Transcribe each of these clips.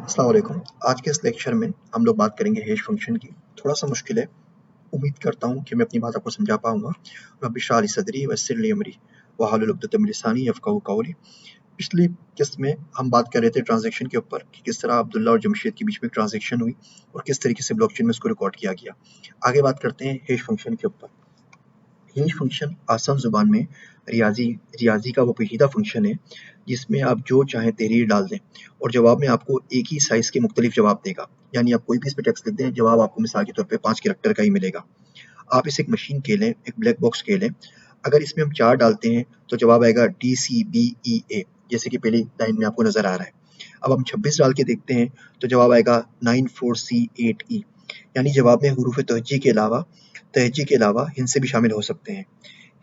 अस्सलाम वालेकुम। आज के इस लेक्चर में हम लोग बात करेंगे हैश फंक्शन की। थोड़ा सा मुश्किल है, उम्मीद करता हूँ कि मैं अपनी बात आपको समझा पाऊंगा। रब्बि इश्रह ली सदरी वयस्सिर ली अमरी वहलुल उक़दतम मिन लिसानी यफ़क़हू क़ौली। पिछली किस्त में हम बात कर रहे थे ट्रांजैक्शन के ऊपर कि किस तरह अब्दुल्ला और जमशेद के बीच में ट्रांजैक्शन हुई और किस तरीके से ब्लॉकचेन में उसको रिकॉर्ड किया गया। आगे बात करते हैं हैश फंक्शन के ऊपर। हैश फंक्शन आसान ज़ुबान में रियाजी का वो पेचीदा फंक्शन है जिसमें आप जो चाहें तहरीर डाल दें और जवाब में आपको एक ही साइज़ के मुख्तलिफ जवाब देगा। यानी आप कोई भी इसमें टेक्स्ट लिख दें, जवाब आपको मिसाल के तौर पे 5 कैरेक्टर का ही मिलेगा। आप इसे एक मशीन कह लें, एक ब्लैक बॉक्स कह लें। अगर इसमें हम 4 डालते हैं तो जवाब आएगा DCBEA, जैसे कि पहली लाइन में आपको नज़र आ रहा है। अब हम 26 डाल के देखते हैं तो जवाब आएगा 94C8E, यानी जवाब में हुरूफ तहज्जी के अलावा हिंसे भी शामिल हो सकते हैं।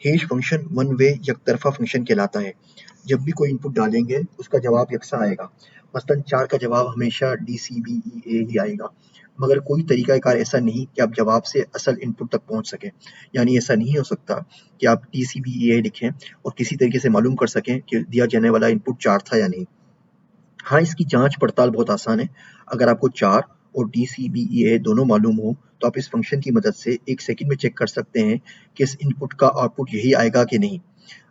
हैश फंक्शन वन वे यकतरफा फंक्शन कहलाता है। जब भी कोई इनपुट डालेंगे उसका जवाब यकसा आएगा। मसलन 4 का जवाब हमेशा DCBEA ही आएगा, मगर कोई तरीक़ाकार ऐसा नहीं कि आप जवाब से असल इनपुट तक पहुंच सकें। यानी ऐसा नहीं हो सकता कि आप DCBEA लिखें और किसी तरीके से मालूम कर सकें कि दिया जाने वाला इनपुट 4 था या नहीं। हाँ, इसकी जांच पड़ताल बहुत आसान है। अगर आपको 4 और DCBEA दोनों मालूम हो तो आप इस फंक्शन की मदद से 1 सेकंड में चेक कर सकते हैं कि इस इनपुट का आउटपुट यही आएगा कि नहीं।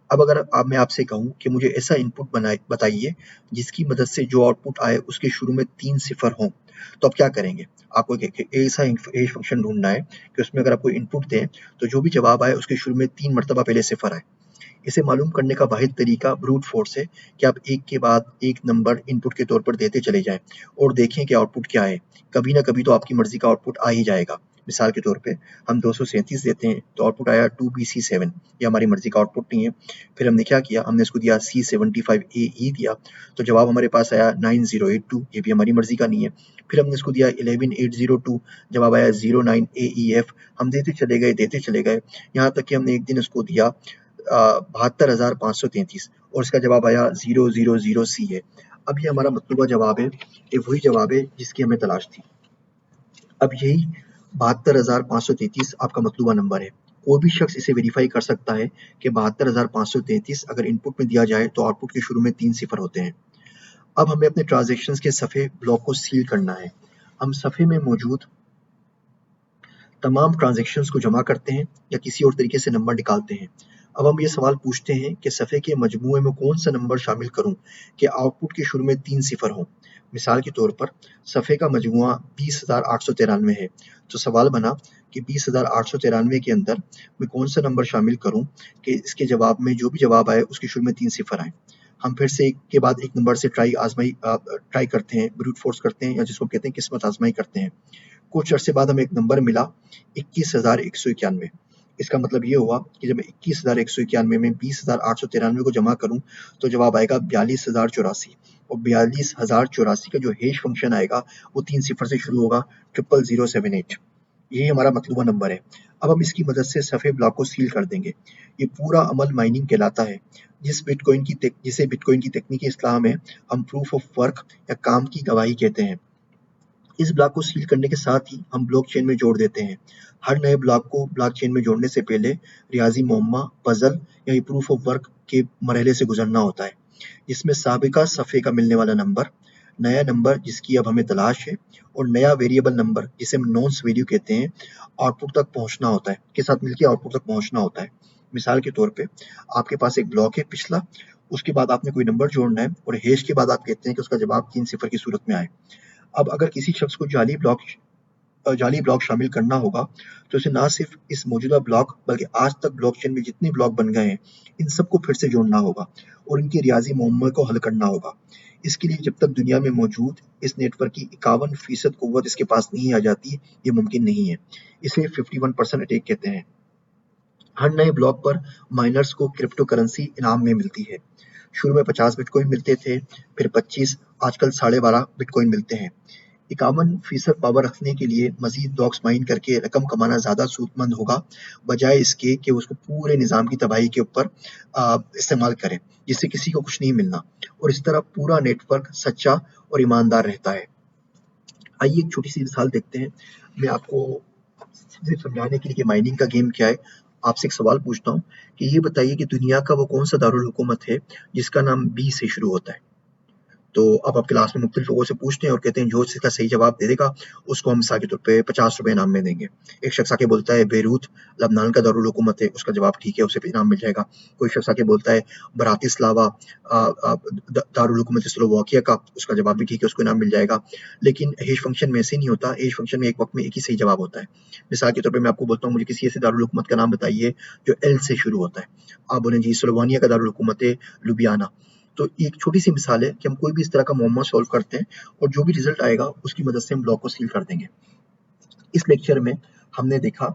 अब अगर मैं आपसे कहूँ कि मुझे ऐसा इनपुट बताइए जिसकी मदद से जो आउटपुट आए उसके शुरू में 3 सिफर हों, तो आप क्या करेंगे? आपको एक ऐसा हैश फंक्शन ढूंढना है कि उसमें अगर आप कोई इनपुट दें तो जो भी जवाब आए उसके शुरू में 3 मरतबा पहले सिफर आए। इसे मालूम करने का वाहिद तरीका ब्रूट फोर्स है कि आप एक के बाद एक नंबर इनपुट के तौर पर देते चले जाएं और देखें कि आउटपुट क्या है। कभी ना कभी तो आपकी मर्जी का आउटपुट आ ही जाएगा। मिसाल के तौर पे हम 237 देते हैं तो आउटपुट आया 2BC7। ये हमारी मर्जी का आउटपुट नहीं है। फिर हमने क्या किया, हमने इसको दिया C75AE दिया तो जवाब हमारे पास आया 9082। ये भी हमारी मर्जी का नहीं है। फिर हमने इसको दिया 11802, जवाब आया 09AEF। हम देते चले गए यहाँ तक कि हमने एक दिन इसको दिया 72,533 और इसका जवाब आया 000C है। अब ये हमारा मतलूबा जवाब है, ये वही जवाब है जिसकी हमें तलाश थी। अब यही 72,533 आपका मतलूबा नंबर है। कोई भी शख्स इसे वेरीफाई कर सकता है कि 72,533 अगर इनपुट में दिया जाए तो आउटपुट के शुरू में 3 सिफर होते हैं। अब हमें अपने ट्रांजैक्शंस के सफ़े ब्लॉक को सील करना है। हम सफ़े में मौजूद तमाम ट्रांजैक्शंस को जमा करते हैं या किसी और तरीके से नंबर निकालते हैं। अब हम ये सवाल पूछते हैं कि सफ़े के मजमूए में कौन सा नंबर शामिल करूं कि आउटपुट के शुरू में 3 सिफर हों। मिसाल के तौर पर सफ़े का मजमूआ 20,893 है, तो सवाल बना कि 20,893 के अंदर मैं कौन सा नंबर शामिल करूं कि इसके जवाब में जो भी जवाब आए उसके शुरू में 3 सिफर आए। हम फिर से एक के बाद एक नंबर से ट्राई करते हैं, ब्रूट फोर्स करते हैं, या जिसको कहते हैं किस्मत आजमाई करते हैं। कुछ अरसे बाद हमें एक नंबर मिला 21,191। इसका मतलब ये हुआ कि जब मैं 21,191 में 20,893 को जमा करूं तो जवाब आएगा 42,084 और 42,084 का जो हैश फंक्शन आएगा वो 3 सिफर से शुरू होगा, 00078। यही हमारा मतलूबा नंबर है। अब हम इसकी मदद से सफ़े ब्लॉक को सील कर देंगे। ये पूरा अमल माइनिंग कहलाता है, जिसे बिटकॉइन की तकनीकी इस्लाह में हम प्रूफ ऑफ वर्क या काम की गवाही कहते हैं। इस ब्लॉक को सील करने के साथ ही हम ब्लॉकचेन में जोड़ देते हैं। हर नए ब्लॉक को ब्लॉकचेन में जोड़ने से पहले रियाजी मुअम्मा, पजल या प्रूफ ऑफ वर्क के मरहले से गुजरना होता है, जिसमें साबिका सफ़े का मिलने वाला नंबर, नया नंबर जिसकी अब हमें तलाश है, और नया वेरिएबल नंबर जिसे हम नोन्स वैल्यू कहते हैं, आउटपुट तक पहुंचना होता है, के साथ मिलकर आउटपुट तक पहुंचना होता है। मिसाल के तौर पे आपके पास एक ब्लॉक है पिछला, उसके बाद आपने कोई नंबर जोड़ना है और हैश के बाद आप कहते हैं कि उसका जवाब 3 सिफर की सूरत में आए। अब अगर किसी शख्स को जाली ब्लॉक शामिल करना होगा तो उसे ना सिर्फ इस मौजूदा ब्लॉक बल्कि आज तक ब्लॉकचेन में जितने ब्लॉक बन गए हैं इन सबको फिर से जोड़ना होगा और इनके रियाजी मुअम्मे को हल करना होगा। इसके लिए जब तक दुनिया में मौजूद इस नेटवर्क की 51% कुव्वत इसके पास नहीं आ जाती, ये मुमकिन नहीं है। इसे 51% अटैक कहते हैं। हर नए ब्लॉक पर माइनर्स को क्रिप्टो करेंसी इनाम में मिलती है। शुरू में 50 बिटकॉइन मिलते थे, फिर 25, आजकल 12.5 बिटकॉइन मिलते हैं। 51% पावर रखने के लिए मजीद ब्लॉक्स माइन करके रकम कमाना ज़्यादा सूदमंद होगा, बजाय इसके कि उसको पूरे निज़ाम की तबाही के ऊपर इस्तेमाल करें, जिससे किसी को कुछ नहीं मिलना और इस तरह पूरा नेटवर्क सच्चा और ईमानदार रहता है। आइए एक छोटी सी मिसाल देखते हैं। मैं आपको सिर्फ समझाने के लिए कि माइनिंग का गेम क्या है, आपसे एक सवाल पूछता हूँ कि ये बताइए कि दुनिया का वो कौन सा दारुल हुकूमत है जिसका नाम बी से शुरू होता है। तो अब आप क्लास में मुख्तलिफ लोगों से पूछते हैं और कहते हैं जो इसका सही जवाब दे देगा उसको हम मिसाल के तौर पे 50 रुपए इनाम में देंगे। एक शख्स आके बोलता है बेरूत लबनान का दारुल हुकूमत है, उसका जवाब ठीक है, उसे इनाम मिल जाएगा। कोई शख्स आके बोलता है ब्रातिस्लावा दारुल हुकूमत स्लोवाकिया का, उसका जवाब भी ठीक है, उसको इनाम मिल जाएगा। लेकिन हेश फंक्शन में ऐसे नहीं होता, हेश फंक्शन में एक वक्त में एक ही सही जवाब होता है। मिसाल के तौर पे मैं आपको बोलता हूँ मुझे किसी ऐसे दारुल हुकूमत का नाम बताइए जो एल से शुरू होता है। आप बोलें जी स्लोवानिया का दारुल हुकूमत है लुबियाना। तो एक छोटी सी मिसाल है कि हम कोई भी इस तरह का मुअम्मा सॉल्व करते हैं और जो भी रिजल्ट आएगा उसकी मदद से हम ब्लॉक को सील कर देंगे। इस लेक्चर में हमने देखा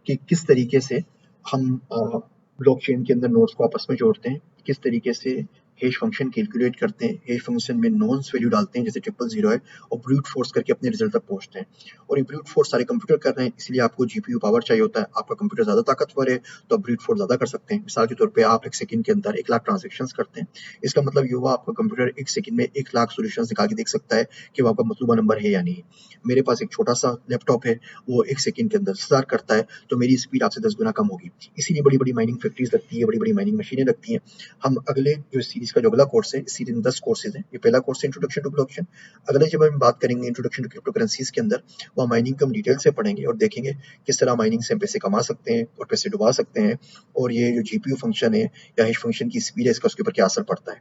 कि किस तरीके से हम ब्लॉकचेन के अंदर नोड्स को आपस में जोड़ते हैं, किस तरीके से हैश फंक्शन कैलकुलेट करते हैं, हैश फंक्शन में नॉन्स वैल्यू डालते हैं जैसे 000 है और ब्रूट फोर्स करके अपने रिजल्ट तक पहुंचते हैं। और ये ब्रूट फोर्स सारे कंप्यूटर कर रहे हैं, इसलिए आपको जीपीयू पावर चाहिए होता है। आपका कंप्यूटर ज्यादा ताकतवर है तो आप ब्रूट फोर्स ज्यादा कर सकते हैं। मिसाल के तौर पर आप एक सेकंड के अंदर 1 लाख ट्रांजेक्शन करते हैं, इसका मतलब ये हुआ आपका कंप्यूटर एक सेकंड में 1 लाख सोल्यूशन निकाल के देख सकता है कि वो आपका मतलूबा नंबर है या नहीं। मेरे पास एक छोटा सा लैपटॉप है, वो एक सेकंड के अंदर 10,000 करता है, तो मेरी स्पीड आपसे 10 गुना कम होगी। इसीलिए बड़ी बड़ी माइनिंग फैक्ट्रीज लगती है, बड़ी बड़ी माइनिंग मशीनें लगती हैं। हम अगले जो सीरीज का जो अगला कोर्स है, इस सीरीज में 10 कोर्सेज हैं। ये पहला कोर्स है इंट्रोडक्शन टू ब्लॉकचेन। अगले जब हम बात करेंगे इंट्रोडक्शन टू क्रिप्टो करेंसीज के अंदर, वहाँ माइनिंग को हम डिटेल से पढ़ेंगे और देखेंगे किस तरह माइनिंग से हम पैसे कमा सकते हैं और पैसे डुबा सकते हैं, और ये जो जीपीयू फंक्शन है या हैश फंक्शन की स्पीड है इसका उसके ऊपर क्या असर पड़ता है।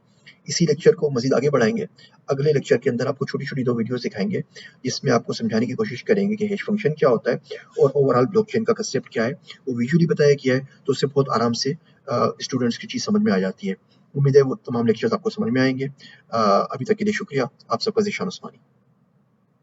इसी लेक्चर को मजीद आगे बढ़ाएंगे। अगले लेक्चर के अंदर आपको छोटी छोटी 2 वीडियोस दिखाएंगे जिसमें आपको समझाने की कोशिश करेंगे कि हैश फंक्शन क्या होता है और ओवरऑल ब्लॉकचेन का कांसेप्ट क्या है। वो विजुअली बताया गया है तो उससे बहुत आराम से स्टूडेंट्स की चीज़ समझ में आ जाती है। उम्मीद है वो तमाम लेक्चर्स आपको समझ में आएंगे। अभी तक के लिए शुक्रिया। आप सबका ज़ीशान उस्मानी।